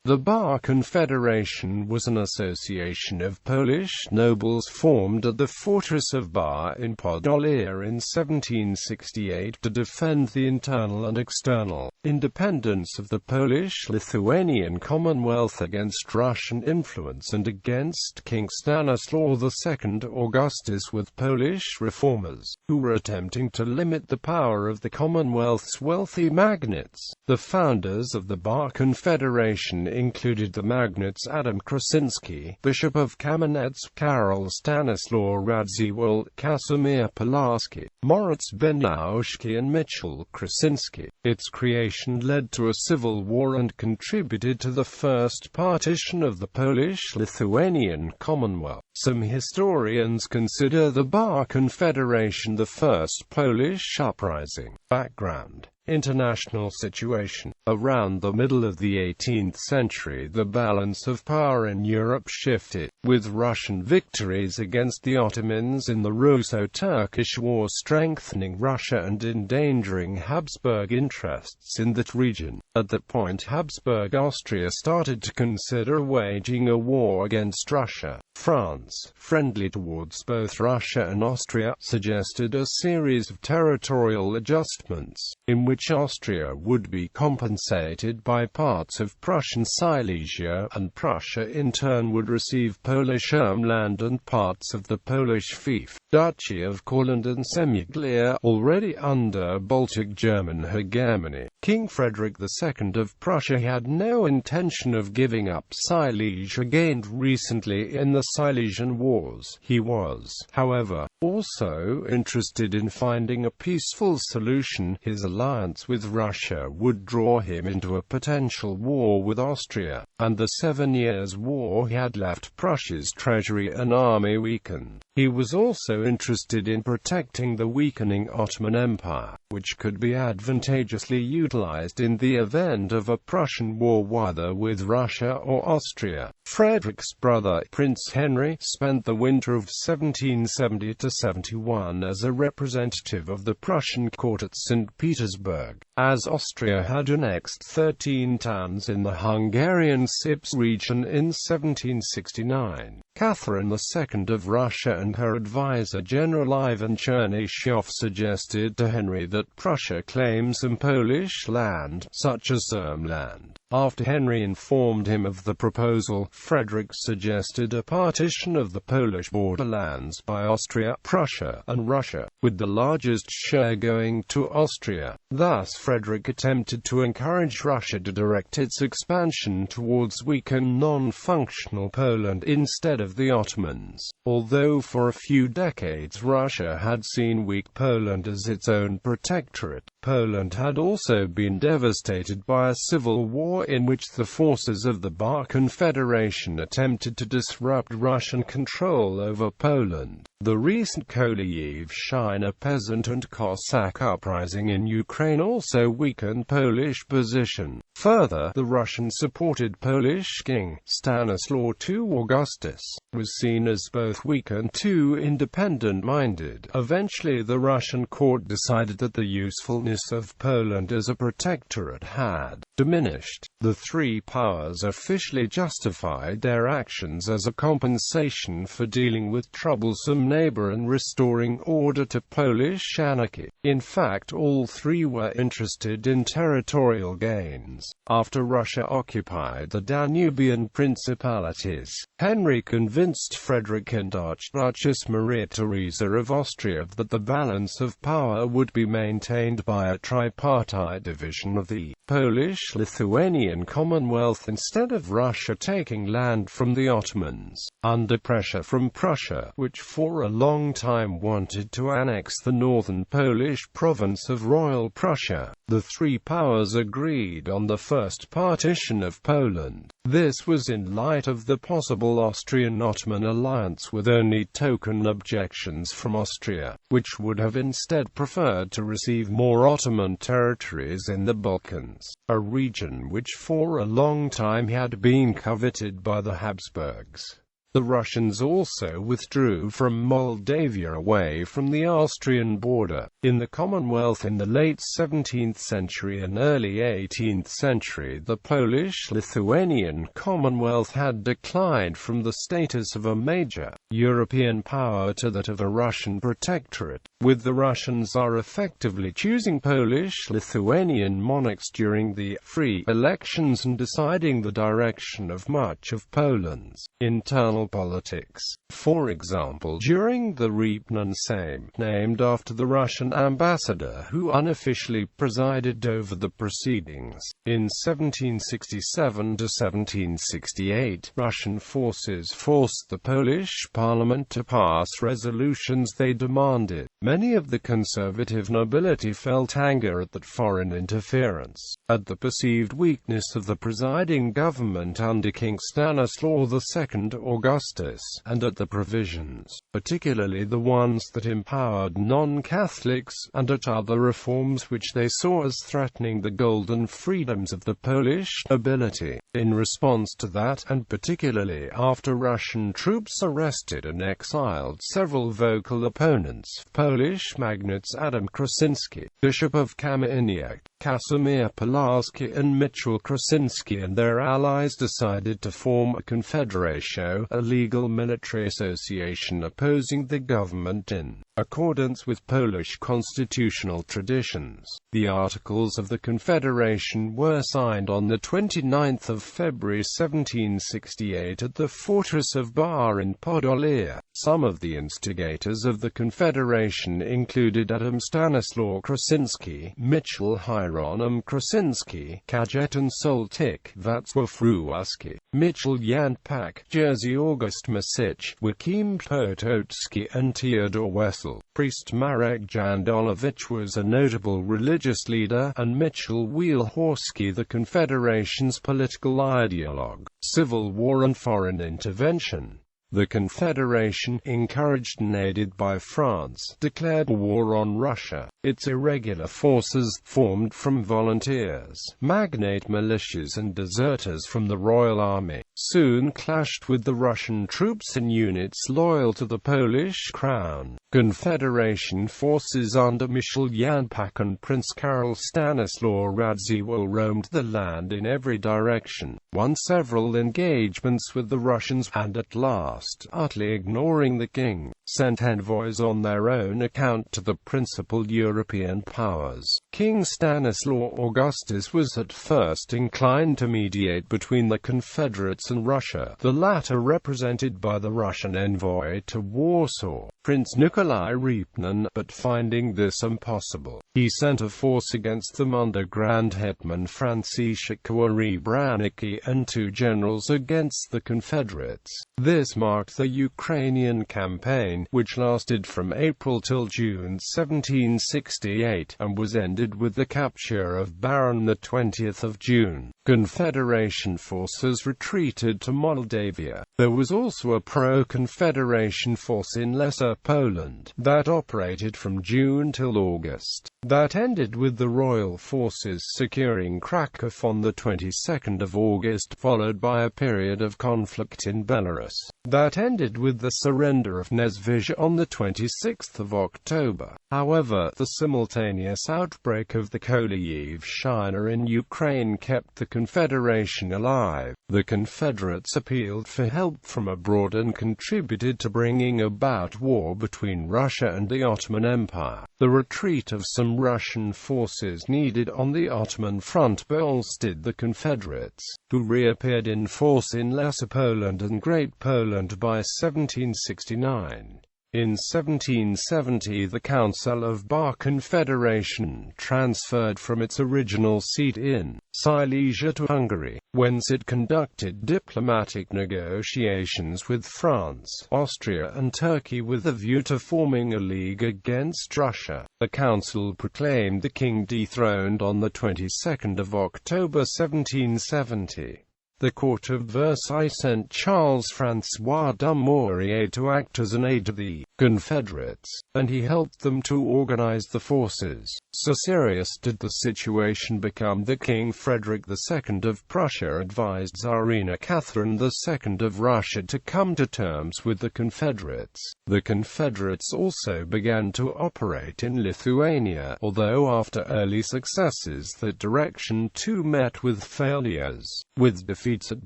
The Bar Confederation was an association of Polish nobles formed at the fortress of Bar in Podolia in 1768 to defend the internal and external independence of the Polish-Lithuanian Commonwealth against Russian influence and against King Stanisław II Augustus with Polish reformers, who were attempting to limit the power of the Commonwealth's wealthy magnates. The founders of the Bar Confederation included the magnates Adam Krasiński, Bishop of Kamenets, Karol Stanisław Radziwiłł, Casimir Pulaski, Moritz, Benyowszki and Michał. Krasiński. Its creation led to a civil war and contributed to the First Partition of the Polish-Lithuanian Commonwealth. Some historians consider the Bar Confederation the first Polish uprising. Background: international situation. Around the middle of the 18th century, the balance of power in Europe shifted, with Russian victories against the Ottomans in the Russo-Turkish War strengthening Russia and endangering Habsburg interests in that region. At that point, Habsburg Austria started to consider waging a war against Russia. France, friendly towards both Russia and Austria, suggested a series of territorial adjustments, in which Austria would be compensated by parts of Prussian Silesia, and Prussia in turn would receive Polish land and parts of the Polish fief, Duchy of Courland and Semiglia, already under Baltic German hegemony. King Frederick II of Prussia had no intention of giving up Silesia gained recently in the Silesian Wars. He was, however, also interested in finding a peaceful solution. His alliance with Russia would draw him into a potential war with Austria, and the 7 Years' War had left Prussia's treasury and army weakened. He was also interested in protecting the weakening Ottoman Empire, which could be advantageously utilized in the event of a Prussian war either with Russia or Austria. Frederick's brother, Prince Henry, spent the winter of 1770–71 as a representative of the Prussian court at St. Petersburg, as Austria had annexed 13 towns in the Hungarian Sips region in 1769. Catherine II of Russia and her advisor General Ivan Chernyshov suggested to Henry that Prussia claim some Polish land, such as Zomeland. After Henry informed him of the proposal, Frederick suggested a partition of the Polish borderlands by Austria, Prussia, and Russia, with the largest share going to Austria. Thus Frederick attempted to encourage Russia to direct its expansion towards weak and non-functional Poland instead of the Ottomans. Although for a few decades Russia had seen weak Poland as its own protectorate, Poland had also been devastated by a civil war in which the forces of the Bar Confederation attempted to disrupt Russian control over Poland. The recent Kolyevshchina peasant and Cossack uprising in Ukraine also weakened Polish position. Further, the Russian-supported Polish King Stanisław II Augustus was seen as both weak and too independent-minded. Eventually, the Russian court decided that the usefulness of Poland as a protectorate had diminished. The three powers officially justified their actions as a compensation for dealing with troublesome neighbor and restoring order to Polish anarchy. In fact, all three were interested in territorial gains. After Russia occupied the Danubian principalities, Henry convinced Frederick and Archduchess Maria Theresa of Austria that the balance of power would be maintained by a tripartite division of the Polish-Lithuanian Commonwealth instead of Russia taking land from the Ottomans. Under pressure from Prussia, which for a long time wanted to annex the northern Polish province of Royal Prussia, the three powers agreed on the First Partition of Poland. This was in light of the possible Austrian-Ottoman alliance with only token objections from Austria, which would have instead preferred to receive more Ottoman territories in the Balkans, a region which for a long time had been coveted by the Habsburgs. The Russians also withdrew from Moldavia away from the Austrian border. In the Commonwealth in the late 17th century and early 18th century, the Polish-Lithuanian Commonwealth had declined from the status of a major European power to that of a Russian protectorate, with the Russians are effectively choosing Polish-Lithuanian monarchs during the free elections and deciding the direction of much of Poland's internal politics. For example, during the Riepenan Sejm, named after the Russian ambassador who unofficially presided over the proceedings, in 1767 to 1768, Russian forces forced the Polish parliament to pass resolutions they demanded. Many of the conservative nobility felt anger at that foreign interference, at the perceived weakness of the presiding government under King Stanisław II Augustus, and at the provisions, particularly the ones that empowered non-Catholics, and at other reforms which they saw as threatening the golden freedoms of the Polish nobility. In response to that, and particularly after Russian troops arrested and exiled several vocal opponents of Polish magnates Adam Krasiński, Bishop of Kamenets, Casimir Pulaski and Michał Krasiński and their allies decided to form a confederation, a legal military association opposing the government in accordance with Polish constitutional traditions. The Articles of the Confederation were signed on the 29th of February 1768 at the fortress of Bar in Podolia. Some of the instigators of the Confederation included Adam Stanislaw Krasiński, Michał Hieronym Krasiński, Kajetan Soltyk, Wacław Ruski, Michał Janpak, Jerzy August Masich, Joachim Potocki and Theodor Wessel. Priest Marek Jandolowicz was a notable religious leader, and Michał Wielhorski the Confederation's political ideologue. Civil war and foreign intervention. The Confederation, encouraged and aided by France, declared war on Russia. Its irregular forces, formed from volunteers, magnate militias and deserters from the Royal Army, soon clashed with the Russian troops and units loyal to the Polish crown. Confederation forces under Michał Janpak and Prince Karol Stanisław Radziwiłł roamed the land in every direction, won several engagements with the Russians, and at last, utterly ignoring the king, sent envoys on their own account to the principal European powers. King Stanisław Augustus was at first inclined to mediate between the Confederates and Russia, the latter represented by the Russian envoy to Warsaw, Prince Nikolai Riepenan, but finding this impossible, he sent a force against them under Grand Hetman Franciszek Branicki and two generals against the Confederates. This marked the Ukrainian campaign, which lasted from April till June 1768, and was ended with the capture of Bar on the 20th of June. Confederation forces retreated to Moldavia. There was also a pro-Confederation force in Lesser Poland that operated from June till August. That ended with the royal forces securing Kraków on the 22nd of August, followed by a period of conflict in Belarus. That ended with the surrender of Niezwyj on the 26th of October. However, the simultaneous outbreak of the Kolyivshchina in Ukraine kept the Confederation alive. The Confederates appealed for help from abroad and contributed to bringing about war between Russia and the Ottoman Empire. The retreat of some Russian forces needed on the Ottoman front bolstered the Confederates, who reappeared in force in Lesser Poland and Great Poland by 1769. In 1770 the Council of Bar Confederation transferred from its original seat in Silesia to Hungary, whence it conducted diplomatic negotiations with France, Austria and Turkey with a view to forming a league against Russia. The council proclaimed the king dethroned on the 22nd of October 1770. The court of Versailles sent Charles-François Dumouriez to act as an aide to the Confederates, and he helped them to organize the forces. So serious did the situation become that King Frederick II of Prussia advised Tsarina Catherine II of Russia to come to terms with the Confederates. The Confederates also began to operate in Lithuania, although after early successes that direction too met with failures, with defeats at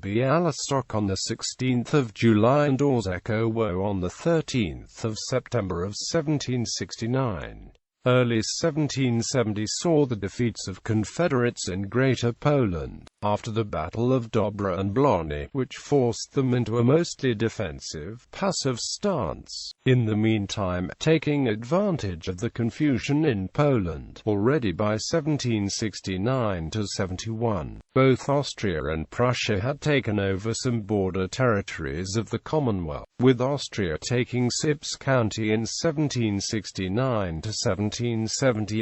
Białystok on 16 July and Orzechowo on 13 September of 1769. Early 1770 saw the defeats of Confederates in Greater Poland, after the Battle of Dobra and Blony, which forced them into a mostly defensive, passive stance. In the meantime, taking advantage of the confusion in Poland, already by 1769–71, both Austria and Prussia had taken over some border territories of the Commonwealth, with Austria taking Sips County in 1769–1770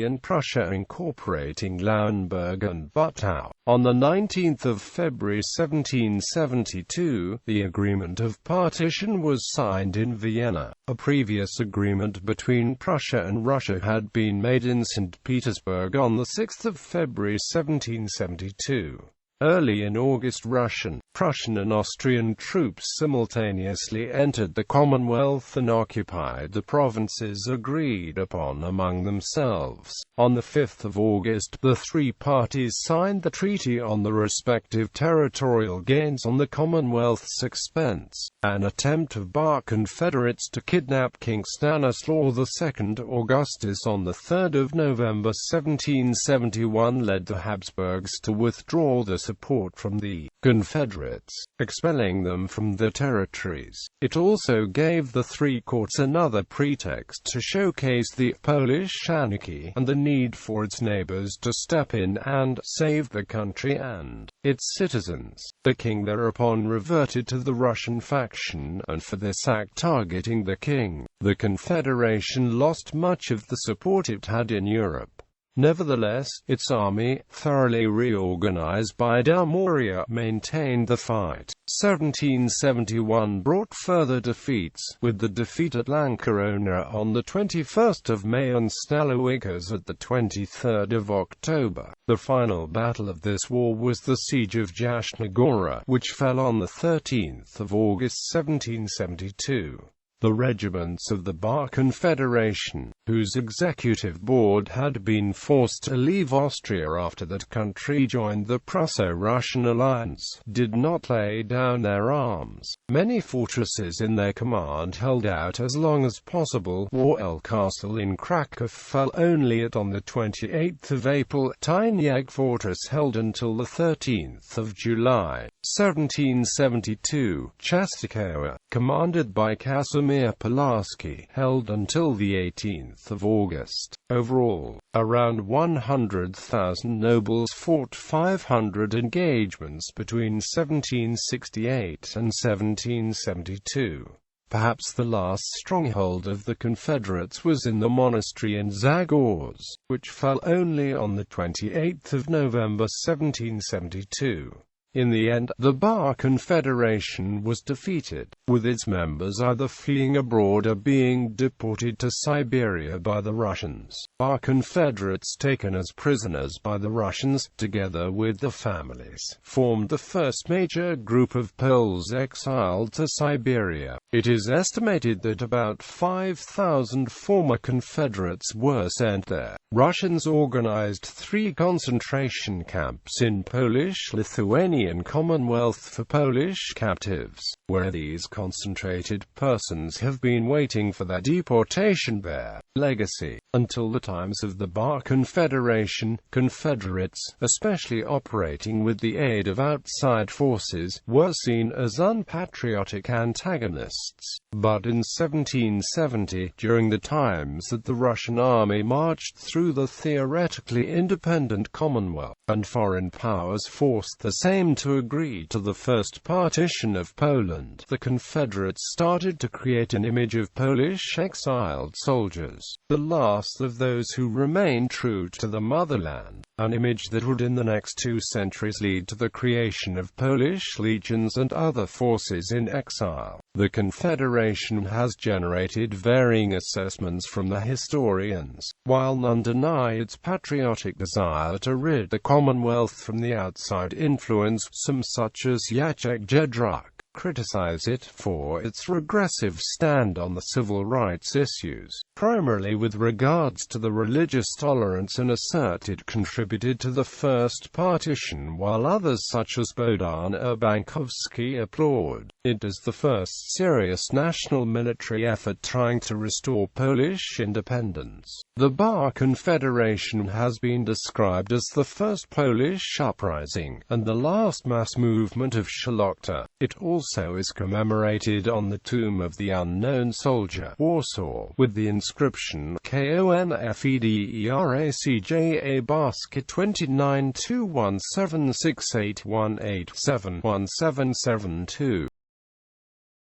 and Prussia incorporating Lauenburg and Buttau. On 19 February 1772, the Agreement of Partition was signed in Vienna. A previous agreement between Prussia and Russia had been made in St. Petersburg on 6 February 1772. Early in August, Russian, Prussian and Austrian troops simultaneously entered the Commonwealth and occupied the provinces agreed upon among themselves. On 5 August, the three parties signed the treaty on the respective territorial gains on the Commonwealth's expense. An attempt of Bar Confederates to kidnap King Stanisław II Augustus on 3 November 1771 led the Habsburgs to withdraw the support from the Confederates, expelling them from their territories. It also gave the three courts another pretext to showcase the Polish anarchy and the need for its neighbors to step in and save the country and its citizens. The king thereupon reverted to the Russian faction, and for this act targeting the king, the Confederation lost much of the support it had in Europe. Nevertheless, its army, thoroughly reorganized by Moria, maintained the fight. 1771 brought further defeats, with the defeat at Lankarona on 21 May and Stalowice at 23 October. The final battle of this war was the Siege of Jasna Gora, which fell on 13 August 1772. The regiments of the Bar Confederation, whose executive board had been forced to leave Austria after that country joined the Prusso-Russian alliance, did not lay down their arms. Many fortresses in their command held out as long as possible. Warel Castle in Kraków fell only on 28 April. Tyniag Fortress held until 13 July. 1772, Częstochowa, commanded by Casimir Pulaski, held until 18 August. Overall, around 100,000 nobles fought 500 engagements between 1768 and 1772. Perhaps the last stronghold of the Confederates was in the monastery in Zagorz, which fell only on 28 November 1772. In the end, the Bar Confederation was defeated, with its members either fleeing abroad or being deported to Siberia by the Russians. Bar Confederates taken as prisoners by the Russians, together with their families, formed the first major group of Poles exiled to Siberia. It is estimated that about 5,000 former Confederates were sent there. Russians organized 3 concentration camps in Polish-Lithuanian Commonwealth for Polish captives, where these concentrated persons have been waiting for their deportation there. Legacy. Until the times of the Bar Confederation, Confederates, especially operating with the aid of outside forces, were seen as unpatriotic antagonists. But in 1770, during the times that the Russian army marched through the theoretically independent Commonwealth, and foreign powers forced the same to agree to the First Partition of Poland, the Confederates started to create an image of Polish exiled soldiers, the last of those who remained true to the motherland. an image that would in the next 2 centuries lead to the creation of Polish legions and other forces in exile. The Confederation has generated varying assessments from the historians, while none deny its patriotic desire to rid the Commonwealth from the outside influence. Some, such as Jacek Jedrzak, criticize it for its regressive stand on the civil rights issues, primarily with regards to the religious tolerance, and assert it contributed to the First Partition, while others such as Bohdan Urbankowski applaud it as the first serious national military effort trying to restore Polish independence. The Bar Confederation has been described as the first Polish uprising, and the last mass movement of Szlachta. It also is commemorated on the tomb of the unknown soldier, Warsaw, with the inscription KONFEDERACJA Basket 29217681871772.